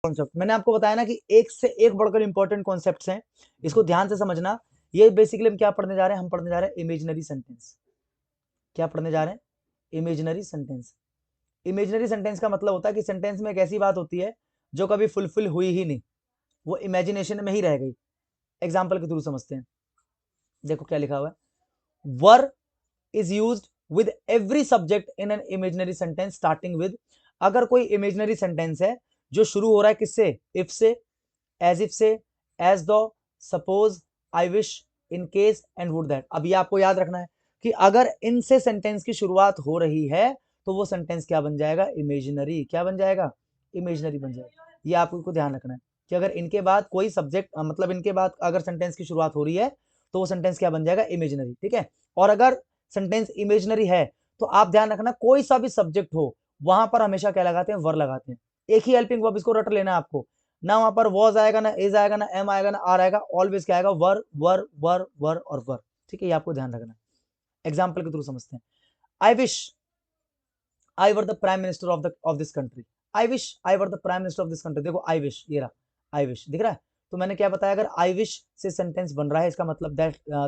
Concept मैंने आपको बताया ना कि एक से एक बढ़कर इंपॉर्टेंट कॉन्सेप्ट्स हैं, इसको ध्यान से समझना। ये बेसिकली हम क्या पढ़ने जा रहे हैं, हम पढ़ने जा रहे हैं इमेजिनरी सेंटेंस। क्या पढ़ने जा रहे हैं? Imaginary sentence. इमेजिनरी सेंटेंस का मतलब होता है कि सेंटेंस में एक ऐसी बात होती है जो कभी फुलफिल हुई ही नहीं, वो इमेजिनेशन में ही रह गई। एग्जाम्पल के थ्रू समझते हैं। देखो क्या लिखा हुआ है, were is used with every subject in an imaginary sentence starting with. अगर कोई इमेजिनरी सेंटेंस है जो शुरू हो रहा है किससे? इफ से, एज इफ से, एज दो, suppose, I wish, in case and would that. अब ये आपको याद रखना है कि अगर इनसे सेंटेंस की शुरुआत हो रही है तो वो सेंटेंस क्या बन जाएगा? इमेजिनरी। क्या बन जाएगा? इमेजिनरी बन जाएगा। ये आपको ध्यान रखना है कि अगर इनके बाद कोई सब्जेक्ट मतलब इनके बाद अगर सेंटेंस की शुरुआत हो रही है तो वो सेंटेंस क्या बन जाएगा? इमेजिनरी। ठीक है। और अगर सेंटेंस इमेजिनरी है तो आप ध्यान रखना कोई सा भी सब्जेक्ट हो वहां पर हमेशा क्या लगाते हैं? वर लगाते हैं। एक ही हेल्पिंग वर्ब, इसको रट लेना आपको। ना वहां पर वॉज आएगा, ना इज आएगा, ना एम आएगा, ना आर आएगा। ऑलवेज क्या आएगा? वर वर वर वर और वर। ठीक है, ये आपको ध्यान रखना है। एग्जाम्पल के थ्रू समझते हैं। I wish I were the prime minister of this country. I wish I were the prime minister of this country. देखो आई विश, ये रहा आई विश, दिख रहा है। तो मैंने क्या बताया, अगर आई विश से सेंटेंस बन रहा है इसका मतलब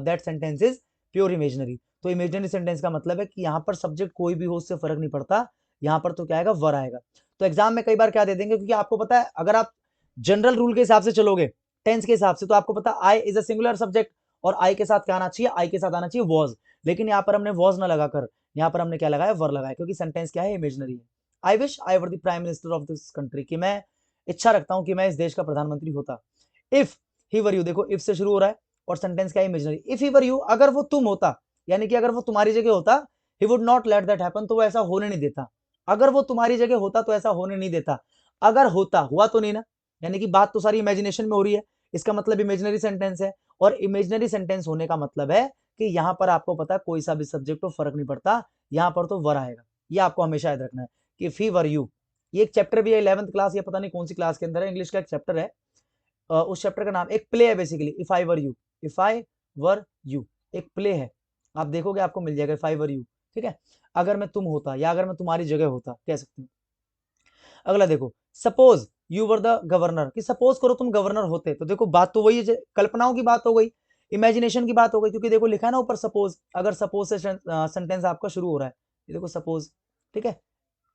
that sentence is pure imaginary. तो इमेजिनरी सेंटेंस का मतलब है कि यहाँ पर सब्जेक्ट कोई भी हो उससे फर्क नहीं पड़ता, यहाँ पर तो क्या आएगा? वर आएगा। तो एग्जाम में कई बार क्या दे देंगे, क्योंकि आपको पता है अगर आप जनरल रूल के हिसाब से चलोगे, टेंस के हिसाब से, तो आपको पता I is a singular subject और आई के साथ क्या आना चाहिए? आई के साथ आना चाहिए वॉज। लेकिन यहाँ पर हमने वॉज ना लगाकर यहाँ पर हमने क्या लगाया? वर लगाया, क्योंकि सेंटेंस क्या है? इमेजिनरी है। I wish I were the prime minister of this country, कि मैं इच्छा रखता हूं कि मैं इस देश का प्रधानमंत्री होता। इफ ही वर यू, देखो इफ से शुरू हो रहा है और सेंटेंस क्या है? Imaginary. If he were you, अगर वो तुम होता, यानी कि अगर वो तुम्हारी जगह होता, he would not let that happen, तो वो ऐसा होने नहीं देता। अगर वो तुम्हारी जगह होता तो ऐसा होने नहीं देता। अगर होता, हुआ तो नहीं ना, यानी कि बात तो सारी इमेजिनेशन में हो रही है, इसका मतलब इमेजिनरी सेंटेंस है। और इमेजिनरी सेंटेंस होने का मतलब है कि यहां पर आपको पता है कोई सा भी सब्जेक्ट हो फर्क नहीं पड़ता, यहां पर तो वर आएगा। ये आपको हमेशा याद रखना है कि इफ ही वर यू। ये एक चैप्टर भी है 11th क्लास या पता नहीं कौन सी क्लास के अंदर है, इंग्लिश का एक चैप्टर है। उस चैप्टर का नाम एक प्ले है basically, if I were you. If I were you एक प्ले है, आप देखोगे आपको मिल जाएगा इफ आई वर यू। ठीक है, अगर मैं तुम होता या अगर मैं तुम्हारी जगह होता, कह सकती हूँ। अगला देखो, suppose you were the governor, कि सपोज करो तुम गवर्नर होते, तो देखो बात तो वही है, कल्पनाओं की बात हो गई, इमेजिनेशन की बात हो गई, क्योंकि देखो लिखा है ना ऊपर सपोज। अगर सपोज से सेंटेंस आपका शुरू हो रहा है, ये देखो सपोज। ठीक है,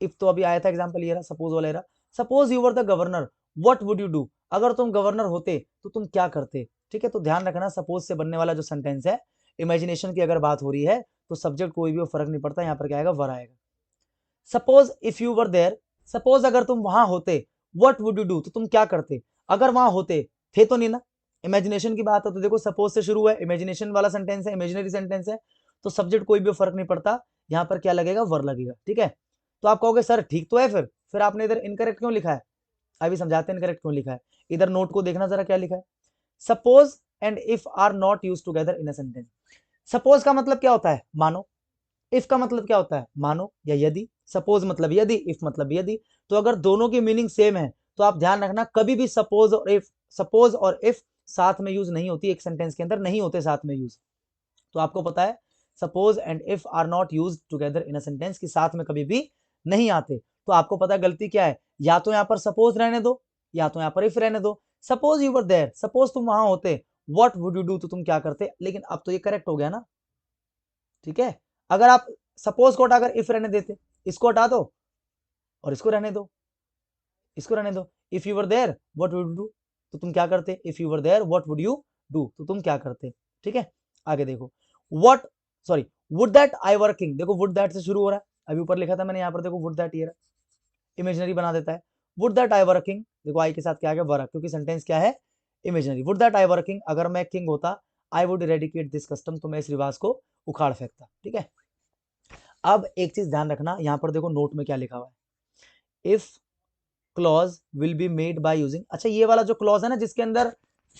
इफ तो अभी आया था एग्जांपल, ये रहा सपोज वाला रहा। Suppose you were the governor, what would you do, अगर तुम गवर्नर होते तो तुम क्या करते। ठीक है, तो ध्यान रखना सपोज से बनने वाला जो सेंटेंस है, इमेजिनेशन की अगर बात हो रही है तो सब्जेक्ट कोई भी हो फर्क नहीं पड़ता, यहाँ पर क्या आएगा? वर आएगा। Suppose if you were there, suppose अगर तुम वहां होते, व्हाट वुड यू डू, तो तुम क्या करते। अगर वहां होते, थे तो नहीं ना, इमेजिनेशन की बात है, तो देखो सपोज से शुरू है, इमेजिनेशन वाला सेंटेंस है, इमेजिनरी सेंटेंस है, तो सब्जेक्ट कोई भी फर्क नहीं पड़ता, यहाँ पर क्या लगेगा? वर लगेगा। ठीक है, तो आप कहोगे सर ठीक तो है, फिर आपने इधर इनकरेक्ट क्यों लिखा है? अभी समझाते हैं इनकरेक्ट क्यों लिखा है। इधर नोट को देखना जरा क्या लिखा है, suppose and if are not use together in a sentence. Suppose का मतलब क्या होता है? मानो। इफ का मतलब क्या होता है? मानो या यदि। सपोज मतलब यदि, इफ मतलब यदि। तो अगर दोनों की मीनिंग सेम है तो आप ध्यान रखना कभी भी सपोज और इफ साथ में यूज नहीं होती, एक सेंटेंस के अंदर नहीं होते साथ में यूज। तो आपको पता है suppose and if are not use together in a sentence, की साथ में कभी भी नहीं आते। तो आपको पता है गलती क्या है, या तो यहां पर सपोज रहने दो या तो यहां पर इफ रहने दो। Suppose you were there, suppose तुम वहां होते, व्हाट वुड यू डू, तो तुम क्या करते। लेकिन अब तो ये करेक्ट हो गया ना। ठीक है, अगर आप सपोज को हटाकर इफ रहने देते, इसको हटा दो और इसको रहने दो, इसको रहने दो। If you were there what would you do, तो तुम क्या करते। If you were there what would you do, तो तुम क्या करते। ठीक है, आगे देखो, what sorry would that I were king. देखो वुड दैट से शुरू हो रहा है, अभी ऊपर लिखा था मैंने, यहाँ पर देखो वुड दैट, ये रहा, इमेजिनरी बना देता है। Would that I were king, देखो आई के साथ क्या आ गया? वर, क्योंकि सेंटेंस क्या है? Imaginary. Would that I were king, अगर मैं किंग होता, I would eradicate this custom, तो मैं इस रिवाज को उखाड़ फेंकता। ठीक है, अब एक चीज ध्यान रखना, यहां पर देखो नोट में क्या लिखा हुआ है, if clause will be made by using. अच्छा, ये वाला जो क्लॉज है ना जिसके अंदर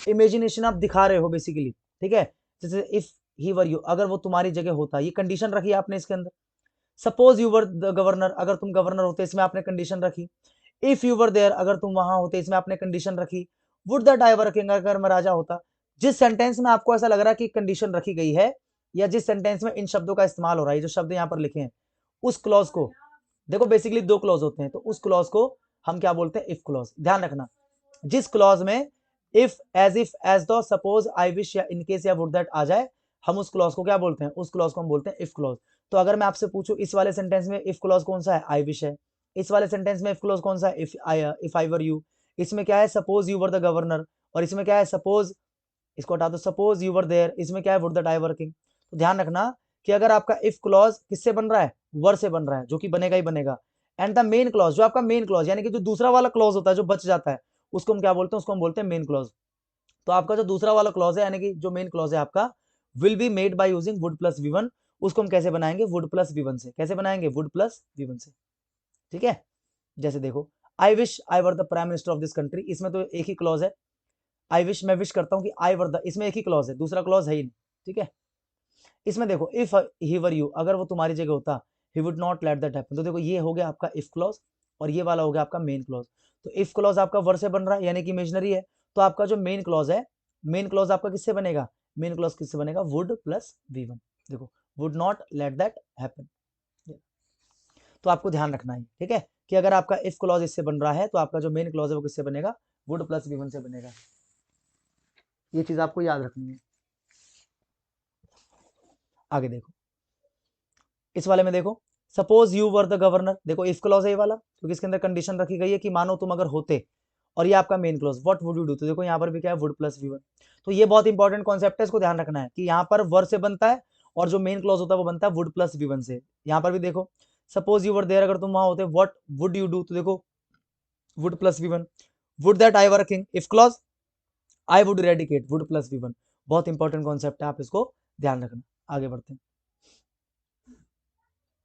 इमेजिनेशन आप दिखा रहे हो बेसिकली, ठीक है, जैसे इफ ही वर यू, अगर वो तुम्हारी जगह होता, ये कंडीशन रखी आपने इसके अंदर। Suppose you were the governor, अगर तुम गवर्नर होते, इसमें आपने कंडीशन रखी। इफ यू वर देयर, अगर तुम वहां होते, इसमें आपने कंडीशन रखी। Would that I were king, अगर मैं राजा होता। जिस सेंटेंस में आपको ऐसा लग रहा है कि कंडीशन रखी गई है, या जिस सेंटेंस में इन शब्दों का इस्तेमाल हो रहा है, जो शब्द यहाँ पर लिखे हैं, उस क्लॉज को देखो, बेसिकली दो क्लॉज होते हैं, तो उस क्लॉज को हम क्या बोलते हैं, इफ क्लॉज। ध्यान रखना, जिस क्लॉज में इफ एज दो सपोज आई विश या इनकेस या वुड दैट आ जाए, हम उस क्लॉज को क्या बोलते हैं, उस क्लॉज को हम बोलते हैं इफ क्लॉज। तो अगर मैं आपसे पूछूं इस वाले सेंटेंस में इफ क्लॉज कौन सा है, आई विश है। इस वाले सेंटेंस में इफ क्लॉज कौन सा है, इफ आई वर यू। इसमें क्या है, suppose you were the governor. और इसमें क्या है, सपोज, इसको हटा दो, सपोज यू वर देयर। इसमें क्या है, वुड दैट आई वर्किंग। तो ध्यान रखना कि अगर आपका इफ क्लॉज किससे बन रहा है, वर से बन रहा है, जो कि बनेगा ही बनेगा। एंड द मेन क्लॉज, जो आपका मेन क्लॉज यानी कि जो दूसरा वाला क्लॉज होता है जो बच जाता है, उसको हम क्या बोलते हैं, उसको हम बोलते हैं मेन क्लॉज। तो आपका जो दूसरा वाला क्लॉज है यानी कि जो मेन क्लॉज है आपका, will be made by using would plus V1, उसको हम कैसे बनाएंगे, वुड प्लस वी1 से। कैसे बनाएंगे, वुड प्लस वी1 से। ठीक है, जैसे देखो, I wish I were the prime minister of this country, इसमें तो एक ही क्लॉज है, आई विश, मैं विश करता हूं कि आई वर द, इसमें एक ही क्लॉज है, दूसरा क्लॉज है ही नहीं। ठीक है, इसमें देखो, इफ ही वर यू, अगर वो तुम्हारी जगह होता, he would not let that happen. तो देखो ये हो गया आपका इफ क्लॉज, और ये वाला हो गया आपका मेन क्लॉज। तो इफ क्लॉज आपका वर से बन रहा है यानी कि इमेजनरी है, तो आपका जो मेन क्लॉज है, मेन क्लॉज आपका किससे बनेगा, मेन क्लॉज किससे बनेगा, वुड प्लस वी1। देखो, would not let that happen. तो आपको ध्यान रखना है, ठीक है, कि अगर आपका इफ क्लॉज इससे बन रहा है तो आपका जो मेन क्लॉज है वो किससे बनेगा, वुड प्लस वी1 से बनेगा। ये चीज आपको याद रखनी है। आगे देखो, इस वाले में देखो, suppose you were the governor. देखो इफ क्लॉज है ये वाला, क्योंकि इसके अंदर कंडीशन रखी गई है कि मानो तुम अगर होते, और ये आपका main clause, what would you do. तो देखो यहाँ पर भी क्या है, वुड प्लस वी1। तो ये बहुत इंपॉर्टेंट कॉन्सेप्ट है, इसको ध्यान रखना है कि यहाँ पर वर से बनता है, और जो मेन क्लॉज होता है वो बनता है वुड प्लस वी1 से। यहाँ पर भी देखो, सपोज यू वर देयर, अगर तुम वहां होते, व्हाट वुड यू डू। तो देखो would plus V one, would that I were king, if clause, I would eradicate, would plus V one. बहुत इंपॉर्टेंट कॉन्सेप्ट है, आप इसको ध्यान रखना। आगे बढ़ते हैं,